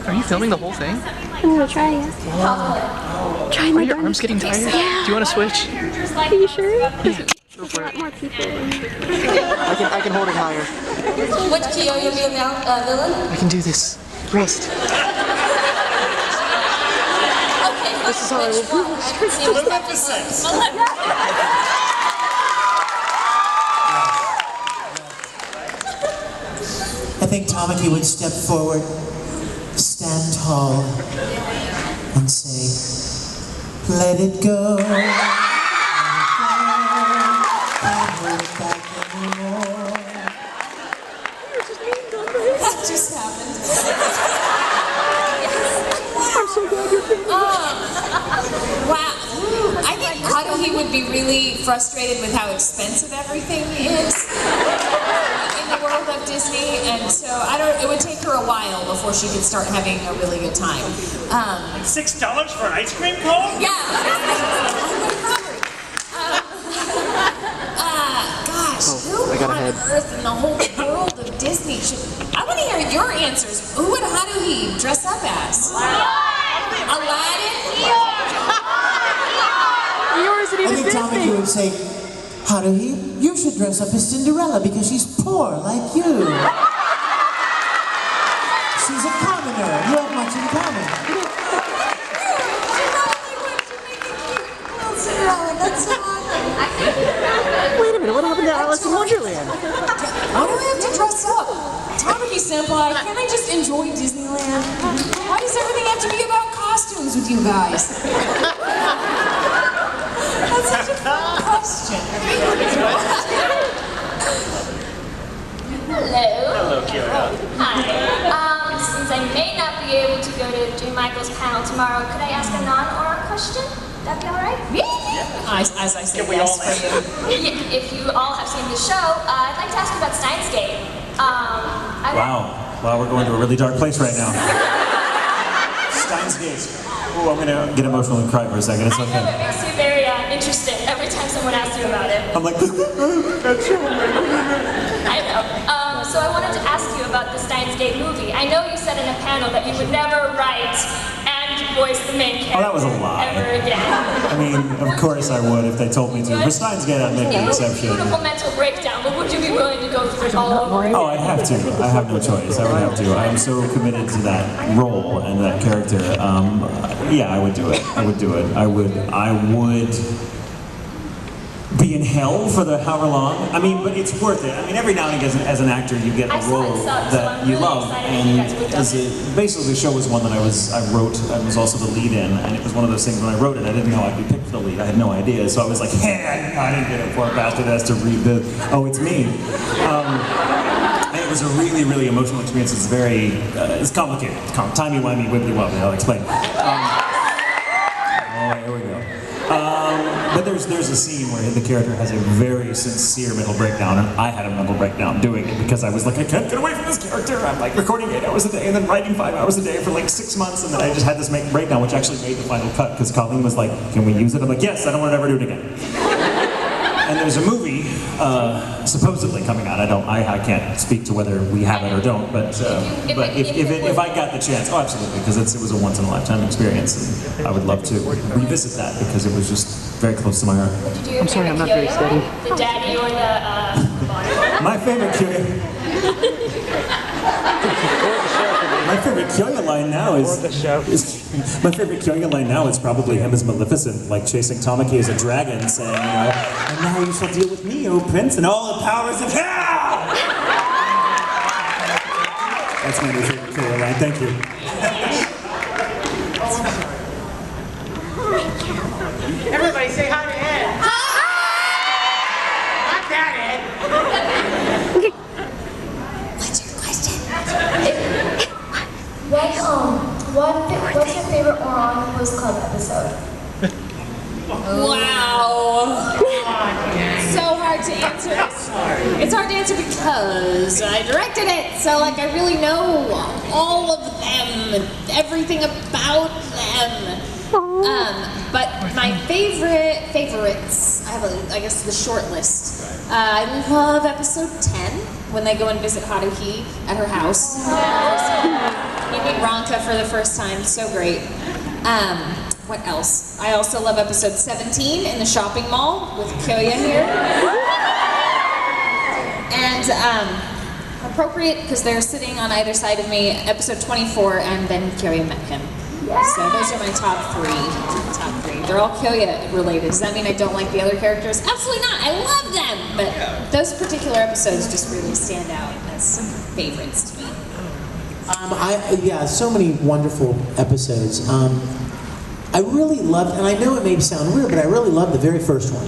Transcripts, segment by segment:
Are you filming the whole thing? I'm gonna try, yeah. Try my Are your arms getting tired? Yeah. Do you want to switch? Are you sure? Go There's for a lot it. more people. I can hold it higher. Which key are you villain? I can do this. Rest. Okay, This is how I will prove it. I think Tamaki would step forward, stand tall, and say, "Let it go. Can't hold it back anymore." That just happened. I'm so glad you're here. Wow. I think Haruhi would be really frustrated with how expensive everything is in the world of Disney, and so it would take her a while before she could start having a really good time. $6 for an ice cream cone? Yeah. Gosh, who I got on ahead. earth in the whole world of Disney should... I want to hear your answers. Who would Haruhi dress up as? Aladdin? Yours isn't I even think Tamaki Disney. would say, "Haruhi, you should dress up as Cinderella because she's poor like you. She's a commoner. You have much in common." Wait a minute, what happened to Alice in Wonderland? Why do I have to dress up? Tamaki Senpai, can't I just enjoy Disneyland? Why does everything have to be about costumes with you guys? That's such a fun question. Hello. Hello, Kira. Hi. Since I may not be able to go to Jim Michael's panel tomorrow, could I ask a non-oral question? That'd be all right? As I said, Can we yes all for you. If you all have seen the show, I'd like to ask you about Steins Gate. Wow, we're going to a really dark place right now. Steins Gate. Oh, I'm gonna get emotional and cry for a second. It's I know okay. it makes you very interested every time someone asks you about it. I'm like, I know. So I wanted to ask you about the Steins Gate movie. I know you said in a panel that you would never write and voice the main character that was a lie. ever again. I mean, of course I would if they told me to. For Steins Gate, I'd make an exception. Beautiful mental breakdown, but would you be willing to go through it all over again? Oh, I'd have to. I have no choice. I would have to. I am so committed to that role and that character. Yeah, I would do it. I would do it. I would be in hell for the however long. I mean, but it's worth it. I mean, every now and again, as an actor, you get a role that you love, and basically the show was one that I wrote. I was also the lead in, and it was one of those things when I wrote it, I didn't know I'd be picked for the lead. I had no idea, so I was like, hey, I didn't get it. Poor bastard has to read the. Oh, it's me. And it was a really, really emotional experience. It's very, it's complicated. Timey-wimey, wibbly-wobbly. I'll explain. Here we go. But there's a scene where the character has a very sincere mental breakdown, and I had a mental breakdown doing it because I was like, I can't get away from this character. I'm like recording 8 hours a day and then writing 5 hours a day for like 6 months, and then I just had this breakdown, which actually made the final cut because Colleen was like, can we use it? I'm like, yes, I don't want to ever do it again. And there's a movie supposedly coming out. I can't speak to whether we have it or don't, but if I got the chance, oh, absolutely, because it was a once in a lifetime experience, and I would love to revisit that because it was just very close to my heart. I'm sorry, I'm not very steady. The daddy or the My favorite Kyoya line now is my favorite Kyoya line now is probably him as Maleficent, like chasing Tamaki as a dragon, saying, you know, and now you shall deal with me, O Prince, and all the powers of hell! That's my new favorite Kyoya line, thank you. Everybody say hi to Ed. Not that Ed. What's your question? What's your favorite Ouran Host Club episode? Wow. So hard to answer. It's hard to answer because I directed it, so like I really know all of them, everything about them. But my favorites, I guess the short list. I love episode 10 when they go and visit Haruhi at her house. Made me Veronica for the first time. So great. What else? I also love episode 17 in the shopping mall with Kyoya here. And appropriate because they're sitting on either side of me, episode 24, and then Kyoya met him. So those are my top three. They're all Kyoya related. Does that mean I don't like the other characters? Absolutely not. I love them, but those particular episodes just really stand out as favorites to me. Yeah, so many wonderful episodes. I really loved, and I know it may sound weird, but I really loved the very first one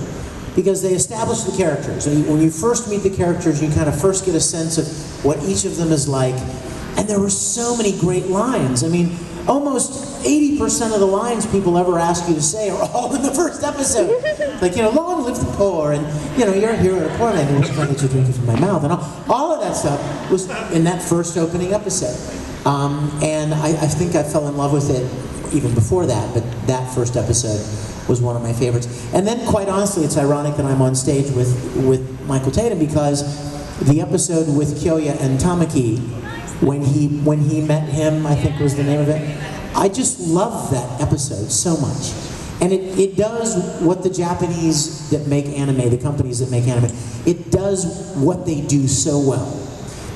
because they established the characters. When you first meet the characters, you kind of first get a sense of what each of them is like, and there were so many great lines. I mean, almost 80% of the lines people ever ask you to say are all in the first episode. Like, long live the poor, and, you're a hero of the poor, and I get you drinking from my mouth, and all of that stuff was in that first opening episode. And I think I fell in love with it even before that, but that first episode was one of my favorites. And then, quite honestly, it's ironic that I'm on stage with Michael Tatum because the episode with Kyoya and Tamaki, when he met him, I think was the name of it. I just love that episode so much. And it does what the Japanese that make anime, the companies that make anime, it does what they do so well.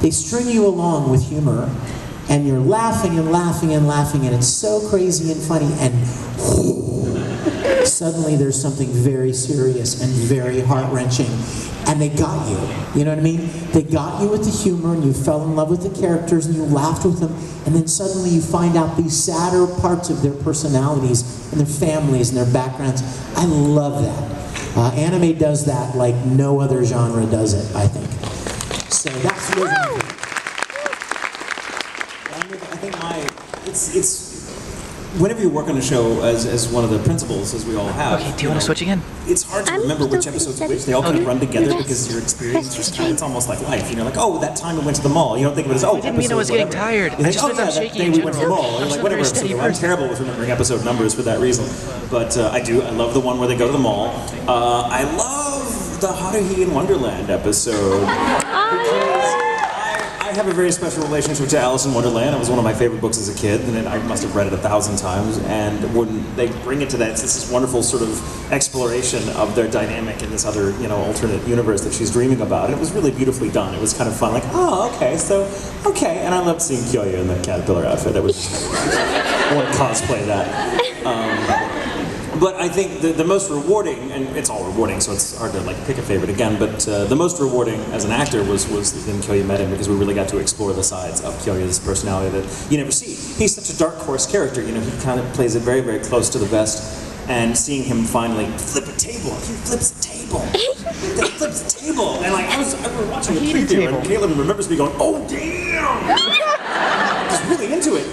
They string you along with humor, and you're laughing and laughing and laughing, and it's so crazy and funny, and suddenly there's something very serious and very heart-wrenching, and they got you. You know what I mean? They got you with the humor, and you fell in love with the characters, and you laughed with them, and then suddenly you find out these sadder parts of their personalities, and their families, and their backgrounds. I love that. Anime does that like no other genre does it, I think. So that's the reason. I think it's whenever you work on a show as one of the principals, as we all have. Okay, do you want to switch again? It's hard to remember which episodes are which. They all kind of run together because your experience is kind of, it's almost like life. You're like, oh, that time we went to the mall. You don't think of it as, oh, I didn't mean I was getting tired. You think, I just oh, meant yeah, I'm that shaky day in we went to the general. mall. You're I'm like, so whatever very steady episode. I'm person. terrible with remembering episode numbers for that reason. But I love the one where they go to the mall. I love the Haruhi in Wonderland episode. Because I have a very special relationship to Alice in Wonderland. It was one of my favorite books as a kid, and I must have read it 1,000 times. And when they bring it to that, it's this wonderful sort of exploration of their dynamic in this other, alternate universe that she's dreaming about. And it was really beautifully done. It was kind of fun, like, oh, okay. And I loved seeing Kyoya in that caterpillar outfit. That was just, I want to cosplay that. But I think the most rewarding, and it's all rewarding, so it's hard to pick a favorite again, but the most rewarding as an actor was when Kyoya met him, because we really got to explore the sides of Kyoya's personality that you never see. He's such a dark horse character, he kind of plays it very, very close to the vest, and seeing him finally flip a table, he flips a table, and I remember watching the preview, and Caitlin remembers me going, oh damn! Just really into it.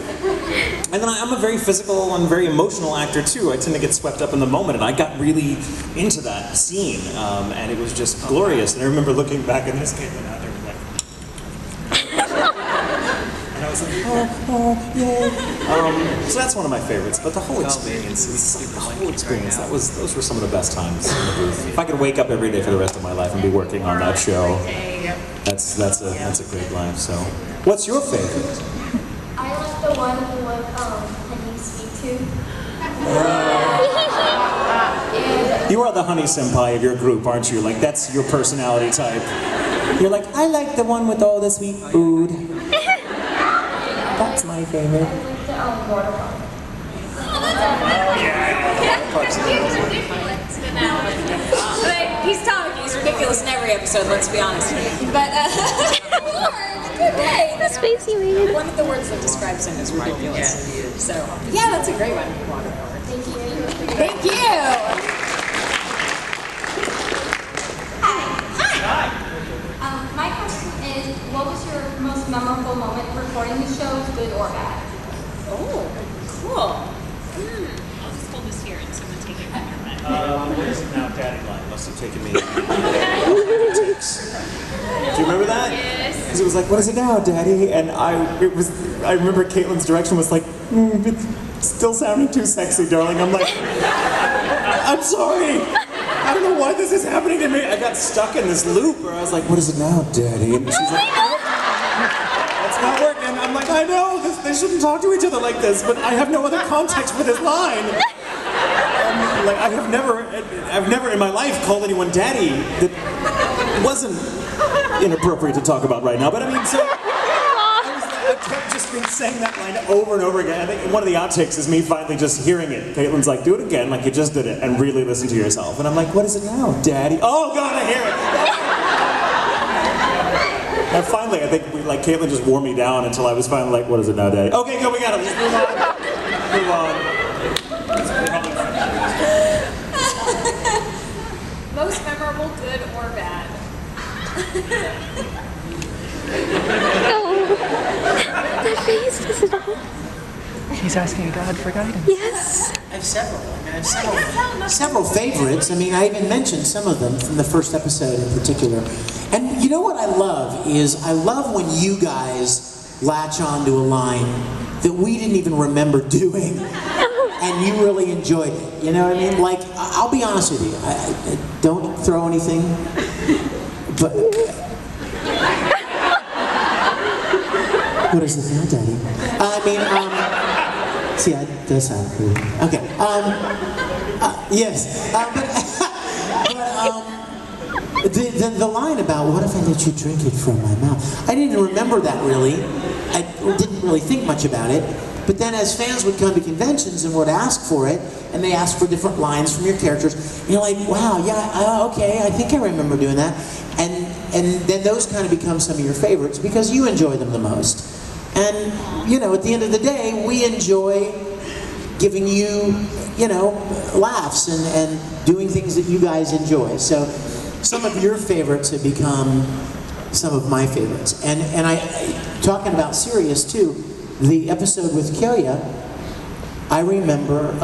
And then I'm a very physical and very emotional actor too. I tend to get swept up in the moment, and I got really into that scene, and it was just glorious. And I remember looking back at this Caitlin out there, and I was like, oh, yay. So that's one of my favorites. But the whole experience, those were some of the best times in the booth. If I could wake up every day for the rest of my life and be working on that show, that's a great life. So, what's your favorite? I like the one with Honey Sweet Tooth. You are the honey senpai of your group, aren't you? Like, that's your personality type. You're like, I like the one with all the sweet food. That's my favorite. I like the water one. He's Tamaki. He's ridiculous in every episode, let's be honest. But, good day. The space you made. One of the words that describes him is ridiculous. So, yeah, that's a great one. Thank you. Thank you. Hi. My question is, what was your most memorable moment recording the show, good or bad? Oh, cool. I'll just hold this here and someone take it from your mind. What is it now? Daddy line must have taken me. Do you remember that? Yes. Because it was like, what is it now, Daddy? And I remember Caitlin's direction was like, it's still sounding too sexy, darling. I'm like, I'm sorry. I don't know why this is happening to me. I got stuck in this loop where I was like, what is it now, Daddy? And she's like, that's not working. I'm like, I know, they shouldn't talk to each other like this, but I have no other context for this line. Like, I've never in my life called anyone daddy. That wasn't inappropriate to talk about right now, but I mean, so I've just been saying that line over and over again. I think one of the outtakes is me finally just hearing it. Caitlin's like, do it again, like you just did it, and really listen to yourself. And I'm like, what is it now, daddy? Oh God, I hear it. And finally, I think Caitlin just wore me down until I was finally like, what is it now, daddy? Okay, go, we got it. Let's move on. Move on. Most memorable, good or bad? The face does it all. He's asking God for guidance. Yes. I have several. I have several favorites. I mean, I even mentioned some of them from the first episode in particular. And you know what I love is I love when you guys latch on to a line that we didn't even remember doing. And you really enjoyed it. You know what I mean? Like, I'll be honest with you. I don't throw anything, but... What is this now, Daddy? I mean, see, that does sound cool. Okay, yes, but the line about, what if I let you drink it from my mouth? I didn't remember that really. I didn't really think much about it. But then as fans would come to conventions and would ask for it, and they ask for different lines from your characters, and you're like, wow, yeah, okay, I think I remember doing that. And then those kind of become some of your favorites because you enjoy them the most. And, you know, at the end of the day, we enjoy giving you, you know, laughs and doing things that you guys enjoy. So some of your favorites have become some of my favorites. And talking about Sirius too, the episode with Kyoya, I remember